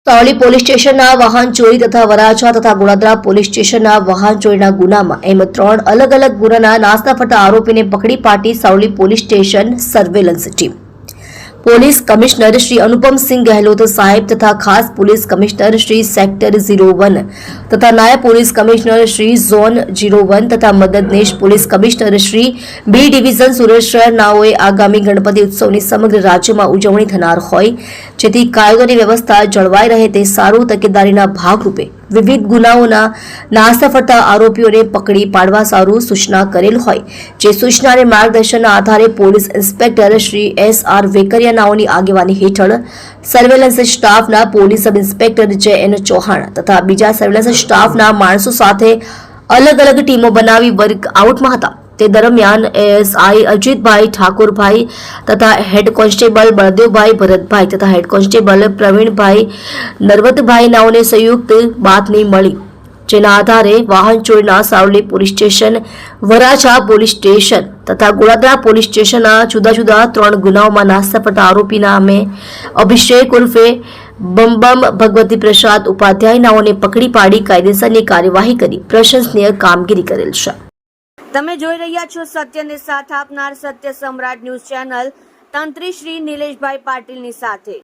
Savli police સ્ટેશનના વાહન ચોરી તથા વરાછા તથા ગોળાદરા પોલીસ સ્ટેશનના વાહન ચોરીના ગુનામાં એમ 3 અલગ અલગ ગુનાના નાસ્તા ફરતા આરોપીને પકડી પાડી Savli police station surveillance team police commissioner Shri Anupamsinh Gehlot સાહેબ તથા ખાસ પોલીસ કમિશનર શ્રી સેક્ટર 01 તથા નાયબ પોલીસ કમિશનર શ્રી ઝોન 01 તથા મદદનીશ police commissioner Shri B division Surat શહેર નાઓએ આગામી ગણપતિ ઉત્સવની સમગ્ર રાજ્યમાં ઉજવણી થનાર હોય જેથી કાયદોની વ્યવસ્થા જળવાઈ રહે તે સારું તકેદારીના ભાગરૂપે વિવિધ ગુનાઓના નાસ્તા ફરતા આરોપીઓને પકડી પાડવા સારું સૂચના કરેલ હોય જે સૂચના અને માર્ગદર્શનના આધારે police inspector Shri SR Vekaria નાઓની આગેવાની હેઠળ સર્વેલન્સ સ્ટાફના police sub inspector JN Chauhan તથા બીજા સર્વેલન્સ સ્ટાફના માણસો સાથે અલગ અલગ ટીમો બનાવી વર્કઆઉટમાં હતા। તે દરમિયાન ASI અજીતભાઈ ઠાકોરભાઈ તથા હેડ કોન્સ્ટેબલ બળદેવભાઈ ભરતભાઈ તથા હેડ કોન્સ્ટેબલ પ્રવીણભાઈ નરવતભાઈ નાઓને સંયુક્ત બાતમી મળી જેના આધારે વાહન ચોરીના Savli police station Varachha police station તથા ગોળાદરા પોલીસ સ્ટેશનના જુદા જુદા 3 ગુનાઓમાં નાસ્તા ફરતા આરોપી નામે અભિષેક ઉર્ફે બમ ભગવતી પ્રસાદ ઉપાધ્યાય નાઓને પકડી પાડી કાયદેસરની કાર્યવાહી કરી પ્રશંસનીય કામગીરી કરેલ છે। તમે જોઈ રહ્યા છો સત્યને સાથ આપનાર સત્ય સમ્રાટ ન્યૂઝ ચેનલ તંત્રી શ્રી નિલેશભાઈ પાટીલની સાથે।